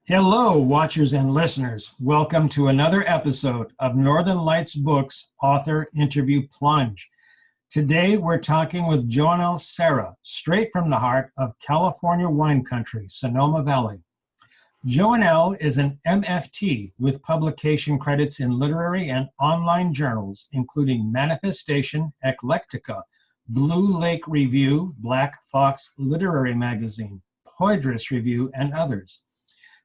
Hello, watchers and listeners. Welcome to another episode of Northern Lights Books Author Interview Plunge. Today, we're talking with Joanell Serra, straight from the heart of California wine country, Sonoma Valley. Joanell is an MFT with publication credits in literary and online journals, including Manifestation, Eclectica, Blue Lake Review, Black Fox Literary Magazine, Poydras Review, and others.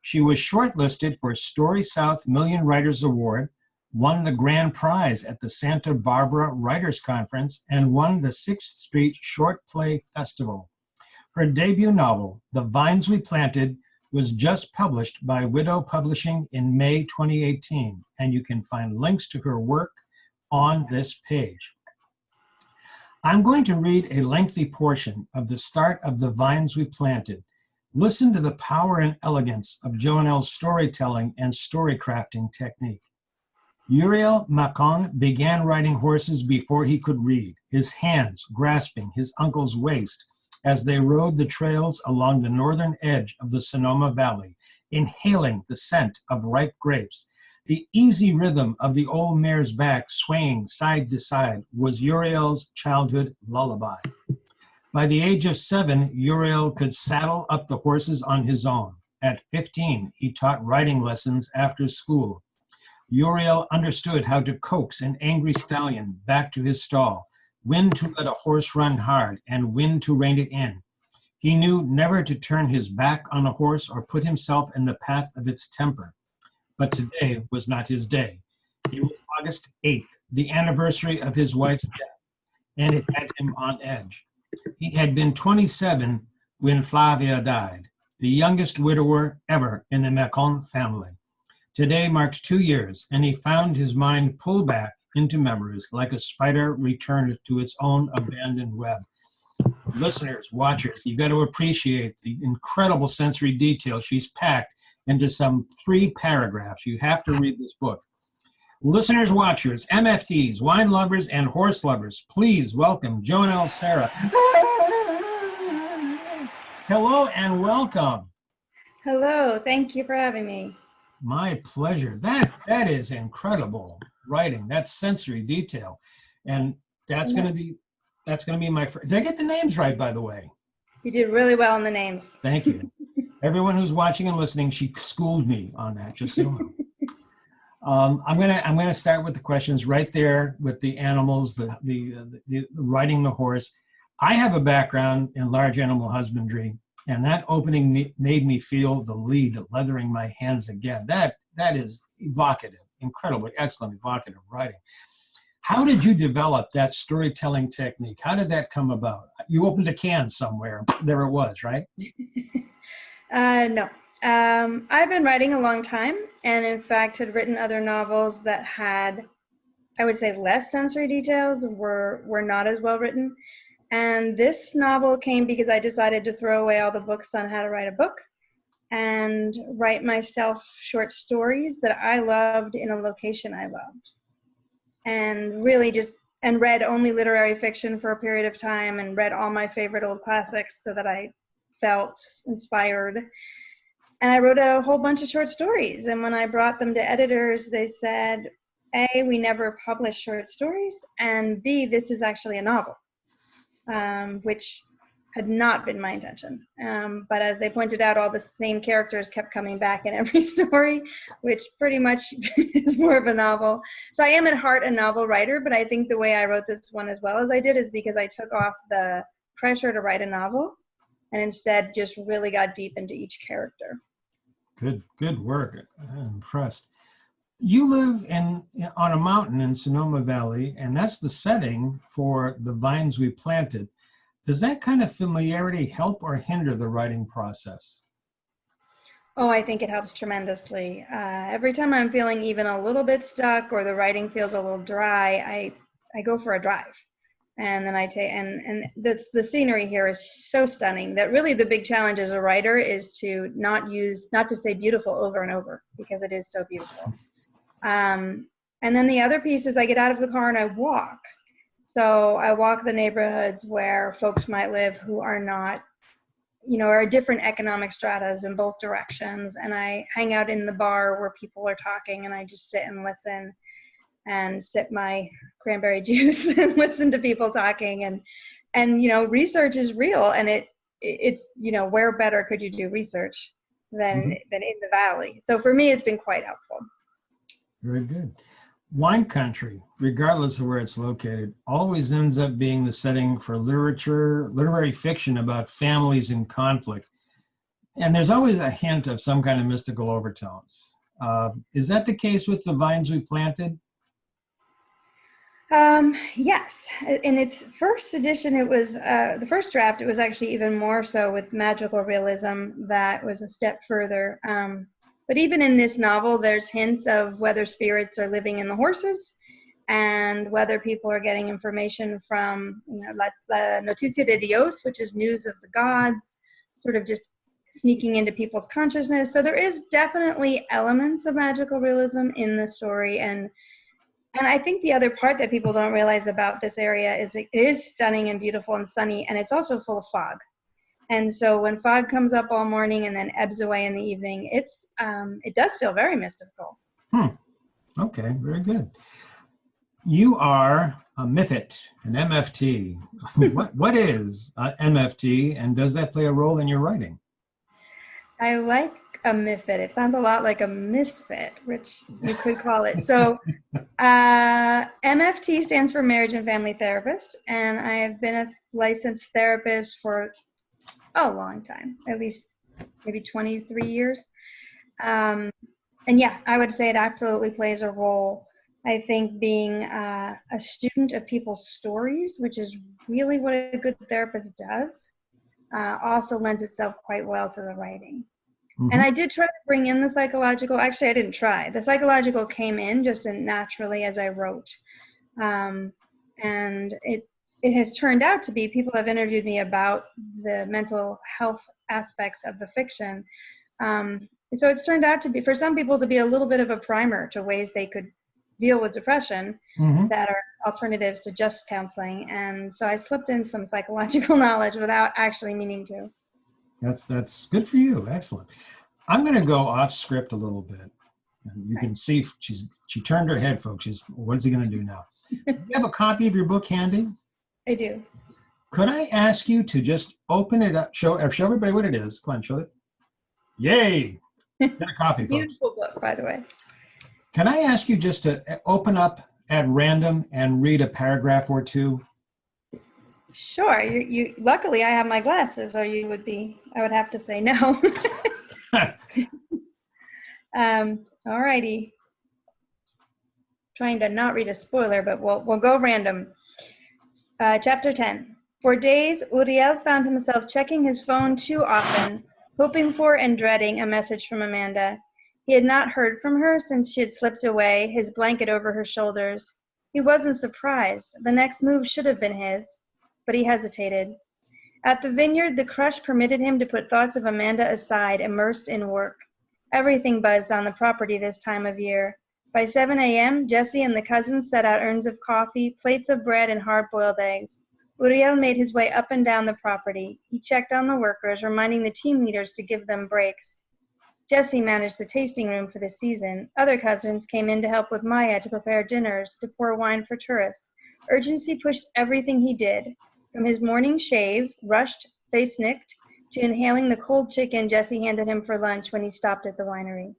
She was shortlisted for Storysouth Million Writers Award, won the grand prize at the Santa Barbara Writers Conference, and won the 6th Street Short Play Festival. Her debut novel, The Vines We Planted, was just published by Widow Publishing in May 2018, and you can find links to her work on this page. I'm going to read a lengthy portion of the start of The Vines We Planted. Listen to the power and elegance of Joanell's storytelling and story crafting technique. Uriel Macon began riding horses before he could read, his hands grasping his uncle's waist as they rode the trails along the northern edge of the Sonoma Valley, inhaling the scent of ripe grapes. The easy rhythm of the old mare's back swaying side to side was Uriel's childhood lullaby. By the age of 7, Uriel could saddle up the horses on his own. At 15, he taught riding lessons after school. Uriel understood how to coax an angry stallion back to his stall, when to let a horse run hard, and when to rein it in. He knew never to turn his back on a horse or put himself in the path of its temper. But today was not his day. It was August 8th, the anniversary of his wife's death, and it had him on edge. He had been 27 when Flavia died, the youngest widower ever in the Macon family. Today marked 2 years, and he found his mind pull back into memories like a spider returned to its own abandoned web. Listeners, watchers, you got to appreciate the incredible sensory detail she's packed into some 3 paragraphs. You have to read this book. Listeners, watchers, MFTs, wine lovers, and horse lovers, please welcome Joanell Serra. Hello and welcome. Hello, thank you for having me. My pleasure. That is incredible writing. That's sensory detail, and that's going to be my first. Did I get the names right, by the way? You did really well on the names. Thank you. Everyone who's watching and listening, she schooled me on that. Just so you know. I'm gonna start with the questions right there with the animals, the riding the horse. I have a background in large animal husbandry, and that opening made me feel the lead leathering my hands again. That is evocative, incredibly excellent evocative writing. How did you develop that storytelling technique? How did that come about? You opened a can somewhere. There it was, right? No. I've been writing a long time, and in fact had written other novels that had, I would say, less sensory details, were not as well written. And this novel came because I decided to throw away all the books on how to write a book and write myself short stories that I loved in a location I loved. And really and read only literary fiction for a period of time and read all my favorite old classics so that I felt inspired. And I wrote a whole bunch of short stories. And when I brought them to editors, they said, A, we never publish short stories, and B, this is actually a novel, which had not been my intention. But as they pointed out, all the same characters kept coming back in every story, which pretty much is more of a novel. So I am at heart a novel writer, but I think the way I wrote this one as well as I did is because I took off the pressure to write a novel and instead just really got deep into each character. Good work. I'm impressed. You live on a mountain in Sonoma Valley, and that's the setting for The Vines We Planted. Does that kind of familiarity help or hinder the writing process? Oh, I think it helps tremendously. Every time I'm feeling even a little bit stuck or the writing feels a little dry, I go for a drive. And then I take, and the scenery here is so stunning that really the big challenge as a writer is to not to say beautiful over and over, because it is so beautiful. And then the other piece is I get out of the car and I walk. So I walk the neighborhoods where folks might live who are not are different economic stratas in both directions. And I hang out in the bar where people are talking, and I just sit and listen and sip my cranberry juice and listen to people talking. And research is real, and it's where better could you do research than in the Valley? So for me, it's been quite helpful. Very good. Wine country, regardless of where it's located, always ends up being the setting for literary fiction about families in conflict. And there's always a hint of some kind of mystical overtones. Is that the case with the vines we planted? Yes. In its first edition, it was the first draft. It was actually even more so with magical realism. That was a step further. But even in this novel, there's hints of whether spirits are living in the horses, and whether people are getting information from La Noticia de Dios, which is news of the gods, sort of just sneaking into people's consciousness. So there is definitely elements of magical realism in the story. And I think the other part that people don't realize about this area is it is stunning and beautiful and sunny, and it's also full of fog. And so when fog comes up all morning and then ebbs away in the evening, it does feel very mystical. Okay, very good. You are a MIFT, an MFT. What is MFT, and does that play a role in your writing? I like a MIFID. It sounds a lot like a misfit, which you could call it. So MFT stands for Marriage and Family Therapist, and I have been a licensed therapist for a long time, at least maybe 23 years. And yeah, I would say it absolutely plays a role. I think being a student of people's stories, which is really what a good therapist does, also lends itself quite well to the writing. And I did try to bring in the psychological. Actually, I didn't try. The psychological came in just naturally as I wrote. And it has turned out to be, people have interviewed me about the mental health aspects of the fiction. And so it's turned out to be, for some people, to be a little bit of a primer to ways they could deal with depression that are alternatives to just counseling. And so I slipped in some psychological knowledge without actually meaning to. That's good for you. Excellent. I'm going to go off script a little bit. You can see she turned her head, folks. What is he going to do now? Do you have a copy of your book handy? I do. Could I ask you to just open it up, show everybody what it is? Come on, show it. Yay! Got a copy, folks. Beautiful book, by the way. Can I ask you just to open up at random and read a paragraph or two? Sure. You luckily I have my glasses, or I would have to say no. All righty. Trying to not read a spoiler, but we'll go random. Chapter 10. For days, Uriel found himself checking his phone too often, hoping for and dreading a message from Amanda. He had not heard from her since she had slipped away, his blanket over her shoulders. He wasn't surprised. The next move should have been his, but he hesitated. At the vineyard, the crush permitted him to put thoughts of Amanda aside, immersed in work. Everything buzzed on the property this time of year. By 7 a.m., Jesse and the cousins set out urns of coffee, plates of bread, and hard-boiled eggs. Uriel made his way up and down the property. He checked on the workers, reminding the team leaders to give them breaks. Jesse managed the tasting room for the season. Other cousins came in to help with Maya to prepare dinners, to pour wine for tourists. Urgency pushed everything he did, from his morning shave, rushed, face-nicked, to inhaling the cold chicken Jesse handed him for lunch when he stopped at the winery.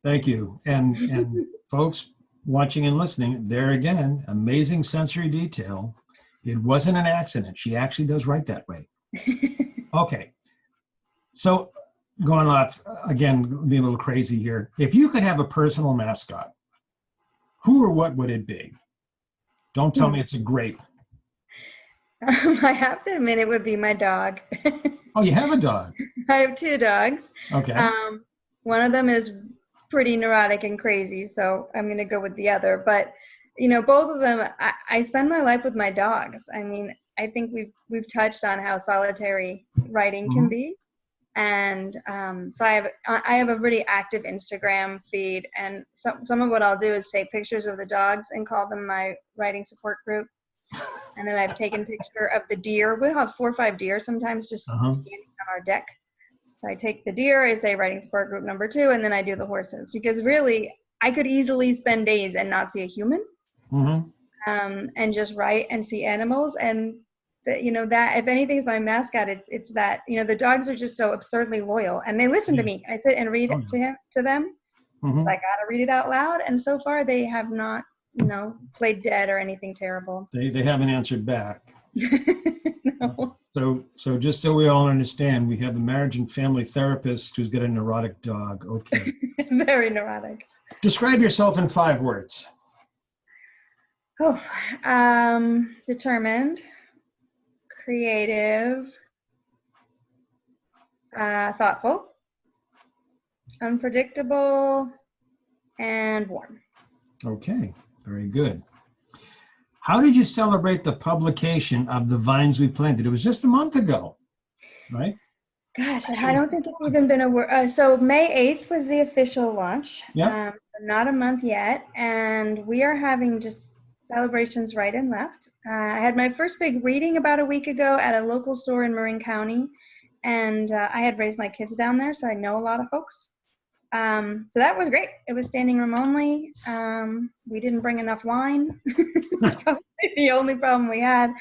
Thank you. And folks watching and listening, there again, amazing sensory detail. It wasn't an accident. She actually does write that way. Okay. So going off, again, be a little crazy here. If you could have a personal mascot, who or what would it be? Don't tell me it's a grape. I have to admit it would be my dog. Oh, you have a dog? I have two dogs. Okay. One of them is pretty neurotic and crazy, so I'm going to go with the other. But, both of them, I spend my life with my dogs. I mean, I think we've touched on how solitary writing can be. And so I have a pretty active Instagram feed, and some of what I'll do is take pictures of the dogs and call them my writing support group. And then I've taken a picture of the deer. We'll have 4 or 5 deer sometimes just standing on our deck. So I take the deer, I say writing support group number 2, and then I do the horses. Because really, I could easily spend days and not see a human, and just write and see animals. And that, that if anything's my mascot, it's that, the dogs are just so absurdly loyal, and they listen to me. I sit and read it to them. I gotta read it out loud, and so far they have not, played dead or anything terrible. They haven't answered back. No. So just so we all understand, we have a marriage and family therapist who's got a neurotic dog. Okay. Very neurotic. Describe yourself in 5 words. Determined, creative, thoughtful, unpredictable, and warm. Okay, very good. How did you celebrate the publication of The Vines We Planted? It was just a month ago, right? Gosh, I don't think it's even been a word. So May 8th was the official launch. Yeah. Not a month yet. And we are having just celebrations right and left. I had my first big reading about a week ago at a local store in Marin County. And I had raised my kids down there, so I know a lot of folks. So that was great. It was standing room only. We didn't bring enough wine. That's probably the only problem we had.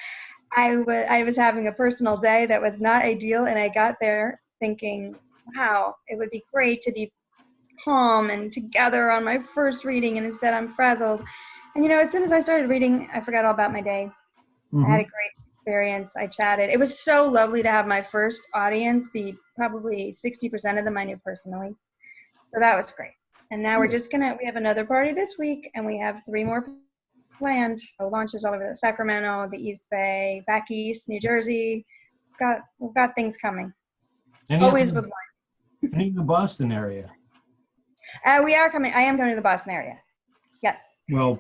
I was having a personal day that was not ideal, and I got there thinking, wow, it would be great to be calm and together on my first reading, and instead I'm frazzled. And as soon as I started reading, I forgot all about my day. I had a great experience. I chatted. It was so lovely to have my first audience be probably 60% of them I knew personally. So that was great. And now we have another party this week, and we have 3 more planned. So launches all over Sacramento, the East Bay, back east, New Jersey. We've got things coming. Always with wine. In the Boston area. We are coming. I am coming to the Boston area. Yes. Well,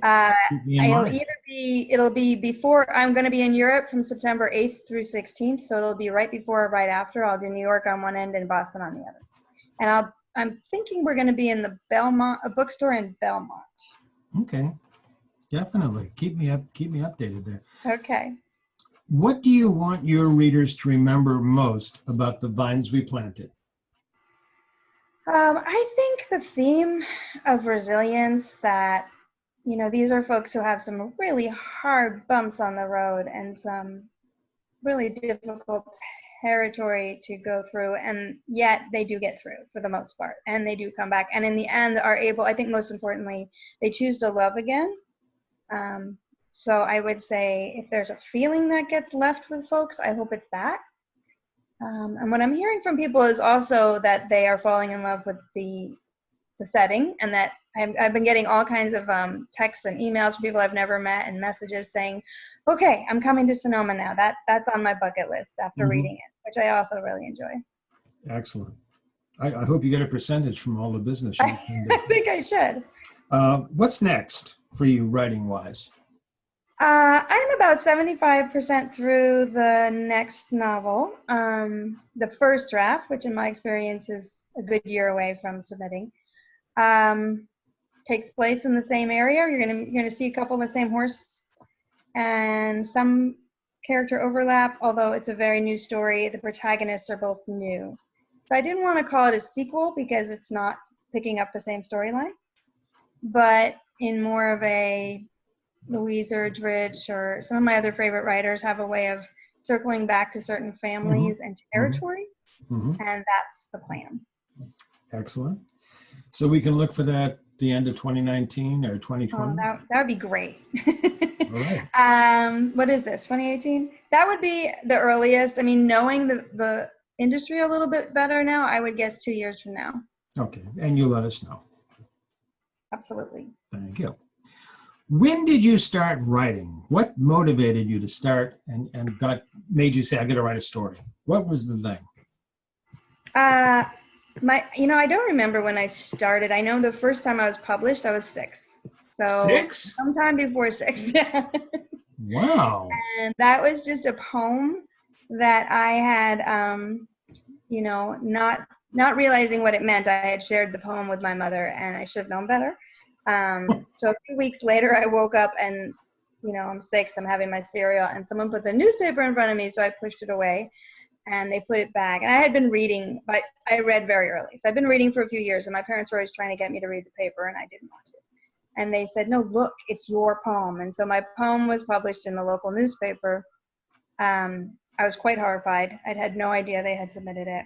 it'll be before. I'm going to be in Europe from September 8th through 16th. So it'll be right before or right after. I'll do New York on one end and Boston on the other. And I'm thinking we're going to be in the a bookstore in Belmont. Okay, definitely. Keep me updated there. Okay. What do you want your readers to remember most about The Vines We Planted? I think the theme of resilience, that, these are folks who have some really hard bumps on the road and some really difficult territory to go through, and yet they do get through for the most part, and they do come back, and in the end are able, I think most importantly, they choose to love again. So I would say if there's a feeling that gets left with folks, I hope it's that. And what I'm hearing from people is also that they are falling in love with the setting, and that I've been getting all kinds of texts and emails from people I've never met and messages saying, okay, I'm coming to Sonoma now. That's on my bucket list after reading it, which I also really enjoy. Excellent. I hope you get a percentage from all the business. I think I should. What's next for you writing-wise? I'm about 75% through the next novel. The first draft, which in my experience is a good year away from submitting, takes place in the same area. You're gonna see a couple of the same horses and some character overlap, although it's a very new story. The protagonists are both new. So I didn't want to call it a sequel because it's not picking up the same storyline, but in more of a Louise Erdrich or some of my other favorite writers have a way of circling back to certain families and territory, and that's the plan. Excellent. So we can look for that the end of 2019 or 2020? Oh, that would be great. All right. What is this, 2018? That would be the earliest. I mean, knowing the industry a little bit better now, I would guess 2 years from now. Okay, and you let us know. Absolutely. Thank you. When did you start writing? What motivated you to start and made you say, I got to write a story? What was the thing? I don't remember when I started. I know the first time I was published, I was 6. So 6? sometime before 6. Wow. And that was just a poem that I had, not realizing what it meant. I had shared the poem with my mother, and I should have known better. So a few weeks later, I woke up and I'm sick, so I'm having my cereal, and someone put the newspaper in front of me, so I pushed it away, and they put it back. And I had been reading, but I read very early. So I've been reading for a few years, and my parents were always trying to get me to read the paper, and I didn't want to. And they said, no, look, it's your poem. And so my poem was published in the local newspaper. I was quite horrified. I'd had no idea they had submitted it.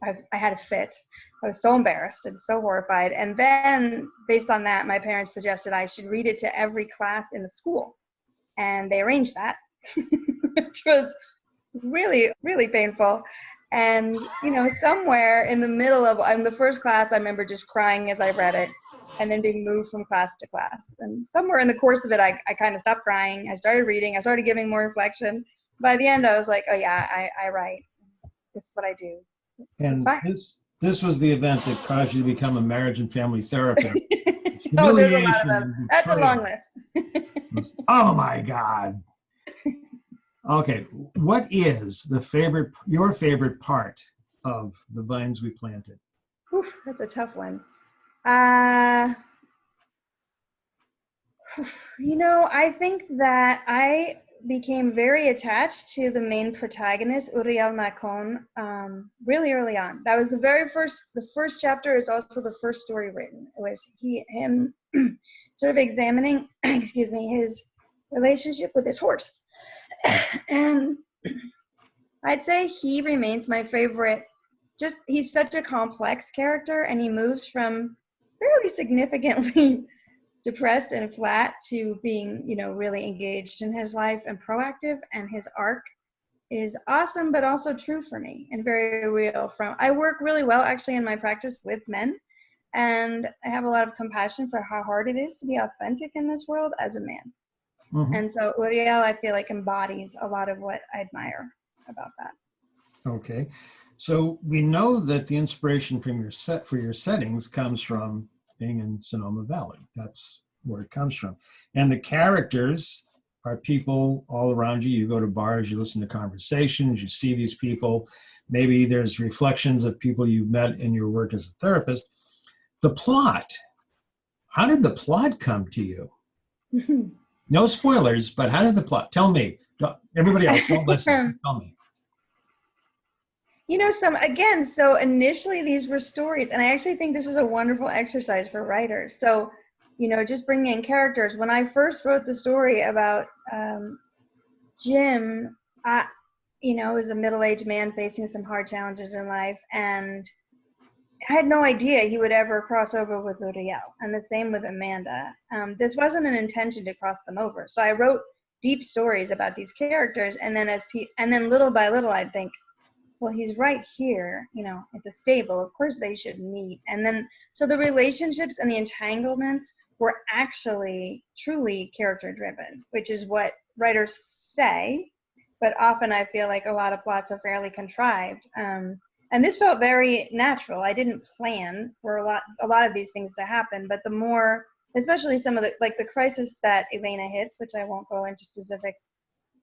I had a fit. I was so embarrassed and so horrified. And then, based on that, my parents suggested I should read it to every class in the school. And they arranged that, which was really, really painful. And, somewhere in the middle of the first class, I remember just crying as I read it and then being moved from class to class. And somewhere in the course of it, I kind of stopped crying. I started reading. I started giving more reflection. By the end, I was like, oh, yeah, I write. This is what I do. And this was the event that caused you to become a marriage and family therapist. Oh, there's a lot of them. That's a long list. Oh, my God. Okay, what is your favorite part of The Vines We Planted? Whew, that's a tough one. I think that I became very attached to the main protagonist, Uriel Nacon, really early on. That was the first chapter is also the first story written. It was him sort of examining, his relationship with his horse. And I'd say he remains my favorite. He's such a complex character, and he moves from fairly significantly depressed and flat to being, really engaged in his life and proactive. And his arc is awesome, but also true for me and very real. I work really well actually in my practice with men, and I have a lot of compassion for how hard it is to be authentic in this world as a man. Mm-hmm. And so Uriel, I feel like, embodies a lot of what I admire about that. Okay. So we know that the inspiration for your settings comes from being in Sonoma Valley. That's where it comes from. And the characters are people all around you. You go to bars, you listen to conversations, you see these people. Maybe there's reflections of people you've met in your work as a therapist. The plot. How did the plot come to you? No spoilers, but how did the plot? Tell me. Everybody else, don't listen. Tell me. So initially these were stories, and I actually think this is a wonderful exercise for writers. So, just bringing in characters. When I first wrote the story about Jim, was a middle-aged man facing some hard challenges in life, and I had no idea he would ever cross over with Uriel, and the same with Amanda. This wasn't an intention to cross them over. So I wrote deep stories about these characters, and then little by little I'd think, well, he's right here, at the stable. Of course they should meet. And then, so the relationships and the entanglements were actually truly character driven, which is what writers say, but often I feel like a lot of plots are fairly contrived. And this felt very natural. I didn't plan for a lot of these things to happen, but the more, especially some of the crisis that Elena hits, which I won't go into specifics,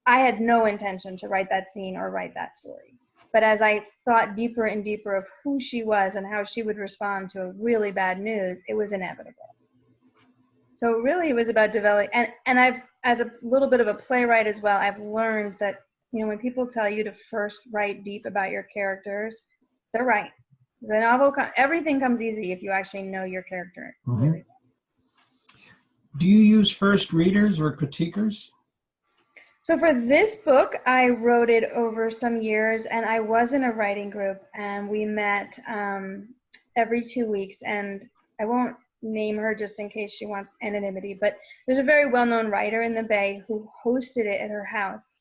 I had no intention to write that scene or write that story. But as I thought deeper and deeper of who she was and how she would respond to a really bad news, it was inevitable. So really it was about developing, and I've, as a little bit of a playwright as well, I've learned that, when people tell you to first write deep about your characters, they're right. The novel, everything comes easy if you actually know your character. Mm-hmm. Really well. Do you use first readers or critiquers? So for this book, I wrote it over some years, and I was in a writing group, and we met every 2 weeks, and I won't name her just in case she wants anonymity, but there's a very well-known writer in the Bay who hosted it at her house,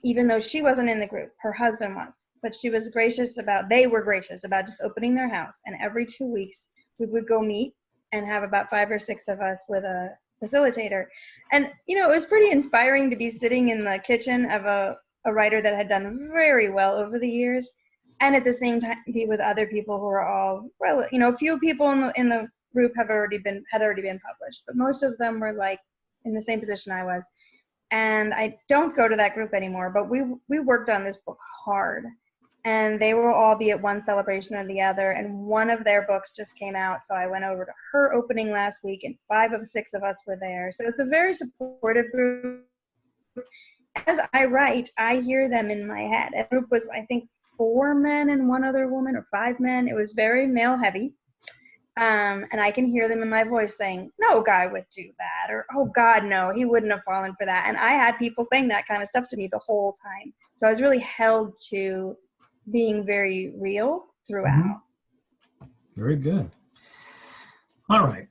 even though she wasn't in the group. Her husband was, but they were gracious about just opening their house, and every 2 weeks we would go meet and have about 5 or 6 of us with a facilitator. And it was pretty inspiring to be sitting in the kitchen of a writer that had done very well over the years, and at the same time be with other people who are all, a few people in the group had already been published, but most of them were like in the same position I was. And I don't go to that group anymore, but we worked on this book hard, and they will all be at one celebration or the other, and one of their books just came out, so I went over to her opening last week, and 5 of 6 of us were there. So it's a very supportive group, as I write, I hear them in my head. The group was, I think, 4 men and 1 other woman, or 5 men. It was very male heavy. And I can hear them in my voice saying, no guy would do that, or, oh God, no, he wouldn't have fallen for that. And I had people saying that kind of stuff to me the whole time. So I was really held to being very real throughout. Very good. All right.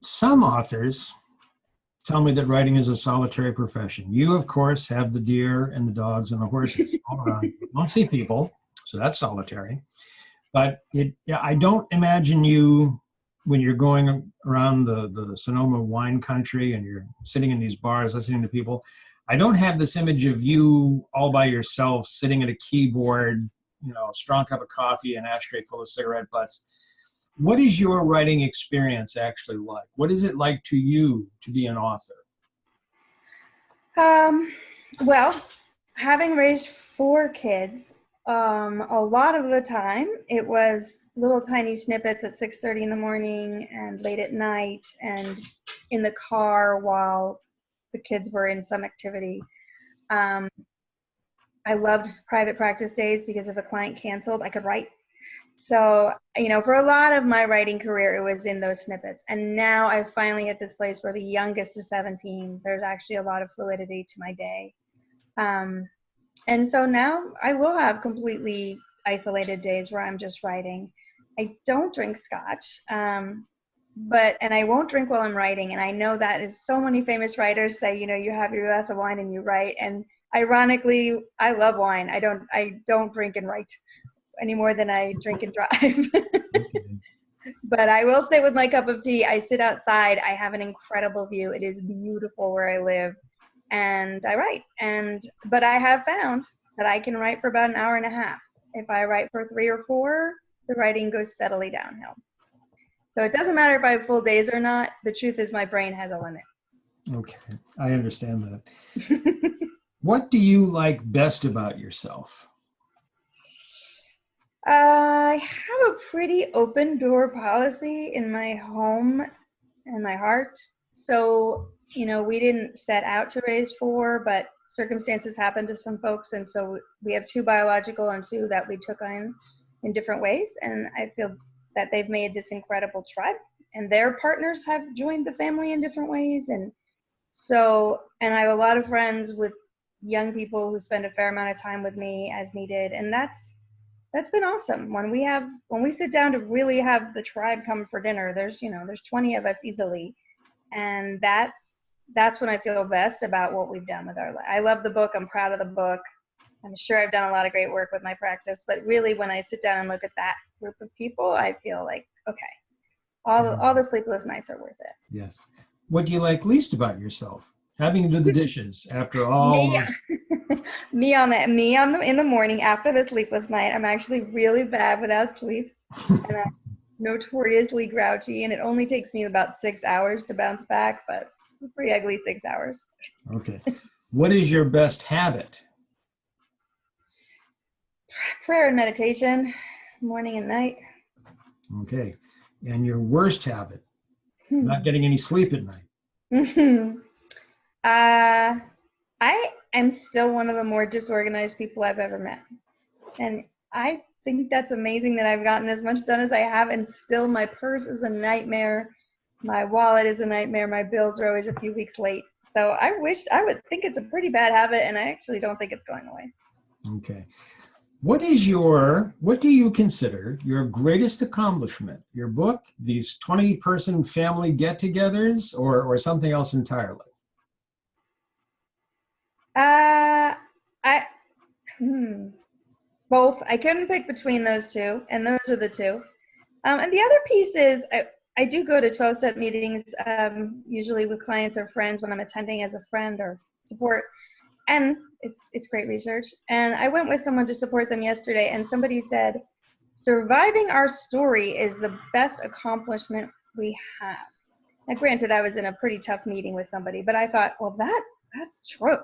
Some authors tell me that writing is a solitary profession. You, of course, have the deer and the dogs and the horses all around. You don't see people, so that's solitary. But I don't imagine you, when you're going around the Sonoma wine country and you're sitting in these bars listening to people, I don't have this image of you all by yourself sitting at a keyboard, a strong cup of coffee, an ashtray full of cigarette butts. What is your writing experience actually like? What is it like to you to be an author? Well, having raised 4 kids, a lot of the time it was little tiny snippets at 6:30 in the morning and late at night and in the car while the kids were in some activity. I loved private practice days because if a client canceled, I could write. So, for a lot of my writing career, it was in those snippets. And now I finally hit this place where the youngest is 17. There's actually a lot of fluidity to my day. And so now I will have completely isolated days where I'm just writing. I don't drink scotch, and I won't drink while I'm writing. And I know that is so many famous writers say, you have your glass of wine and you write. And ironically, I love wine. I don't drink and write any more than I drink and drive. But I will sit with my cup of tea. I sit outside. I have an incredible view. It is beautiful where I live. And I write. But I have found that I can write for about an hour and a half. If I write for 3 or 4, the writing goes steadily downhill. So it doesn't matter if I have full days or not. The truth is my brain has a limit. Okay, I understand that. What do you like best about yourself? I have a pretty open door policy in my home and my heart. So, we didn't set out to raise 4, but circumstances happened to some folks. And so we have 2 biological and 2 that we took on in different ways. And I feel that they've made this incredible tribe, and their partners have joined the family in different ways. And I have a lot of friends with young people who spend a fair amount of time with me as needed. And that's been awesome. When we sit down to really have the tribe come for dinner, there's 20 of us easily. And that's when I feel best about what we've done with our life. I love the book. I'm proud of the book. I'm sure I've done a lot of great work with my practice, but really when I sit down and look at that group of people, I feel like, okay, all the sleepless nights are worth it. Yes. What do you like least about yourself? Having to do the dishes after all. Me in the morning after the sleepless night. I'm actually really bad without sleep, and I'm notoriously grouchy, and it only takes me about 6 hours to bounce back, but it's a pretty ugly 6 hours. Okay. What is your best habit? Prayer and meditation, morning and night. Okay. And your worst habit? Not getting any sleep at night. I am still one of the more disorganized people I've ever met. And I think that's amazing that I've gotten as much done as I have, and still my purse is a nightmare. My wallet is a nightmare. My bills are always a few weeks late. So I would think it's a pretty bad habit, and I actually don't think it's going away. Okay. What do you consider your greatest accomplishment? Your book, these 20-person family get-togethers, or something else entirely? Both. I couldn't pick between those 2, and those are the 2. And the other piece is I do go to 12-step meetings, usually with clients or friends when I'm attending as a friend or support. And it's great research. And I went with someone to support them yesterday, and somebody said, surviving our story is the best accomplishment we have. Now, granted, I was in a pretty tough meeting with somebody, but I thought, well, that's true.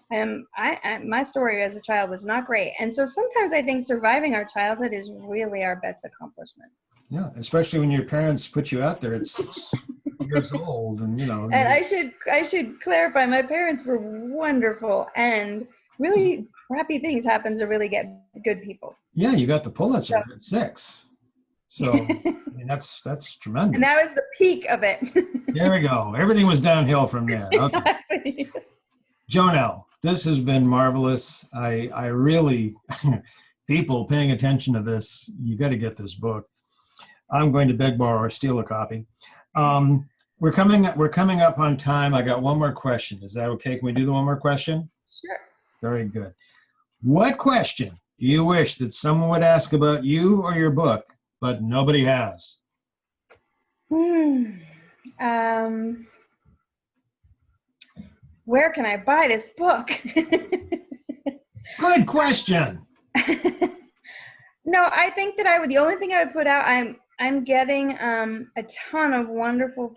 My story as a child was not great. And so sometimes I think surviving our childhood is really our best accomplishment. Yeah, especially when your parents put you out there. You're years old, and And I should clarify, my parents were wonderful, and really crappy things happen to really get good people. yeah, you got the Pulitzer at 6. So I mean, that's tremendous. And that was the peak of it. There we go. Everything was downhill from there. Okay. Exactly. Joanell, this has been marvelous. I really, people paying attention to this, you got to get this book. I'm going to beg, borrow, or steal a copy. We're coming up on time. I got one more question. Is that okay? Can we do the one more question? Sure. Very good. What question do you wish that someone would ask about you or your book, but nobody has? Where can I buy this book? Good question. No, I think that the only thing I would put out, I'm getting a ton of wonderful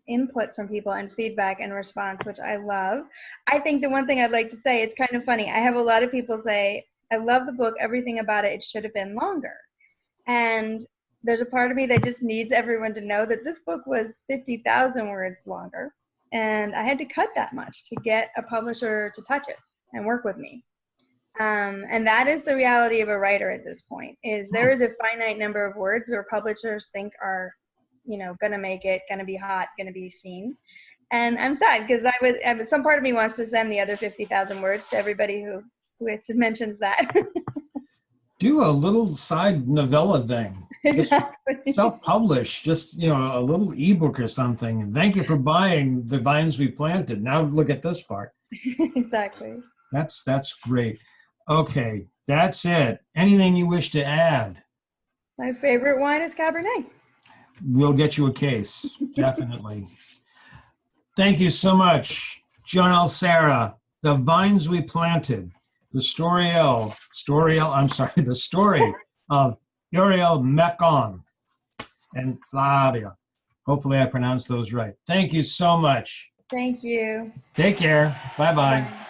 input from people and feedback and response, which I love. I think the one thing I'd like to say, it's kind of funny. I have a lot of people say, I love the book, everything about it, it should have been longer. And there's a part of me that just needs everyone to know that this book was 50,000 words longer. And I had to cut that much to get a publisher to touch it and work with me. And that is the reality of a writer at this point, is there is a finite number of words where publishers think are, going to make it, going to be hot, going to be seen. And I'm sad because some part of me wants to send the other 50,000 words to everybody who mentions that. Do a little side novella thing. Exactly. Self-publish, just, a little ebook or something. And thank you for buying The Vines We Planted. Now look at this part. Exactly. That's great. Okay, that's it. Anything you wish to add? My favorite wine is Cabernet. We'll get you a case, definitely. Thank you so much, Joanell, Serra. The Vines We Planted, the story of Uriel Mekon and Flavia. Hopefully I pronounced those right. Thank you so much. Thank you. Take care. Bye-bye. Bye.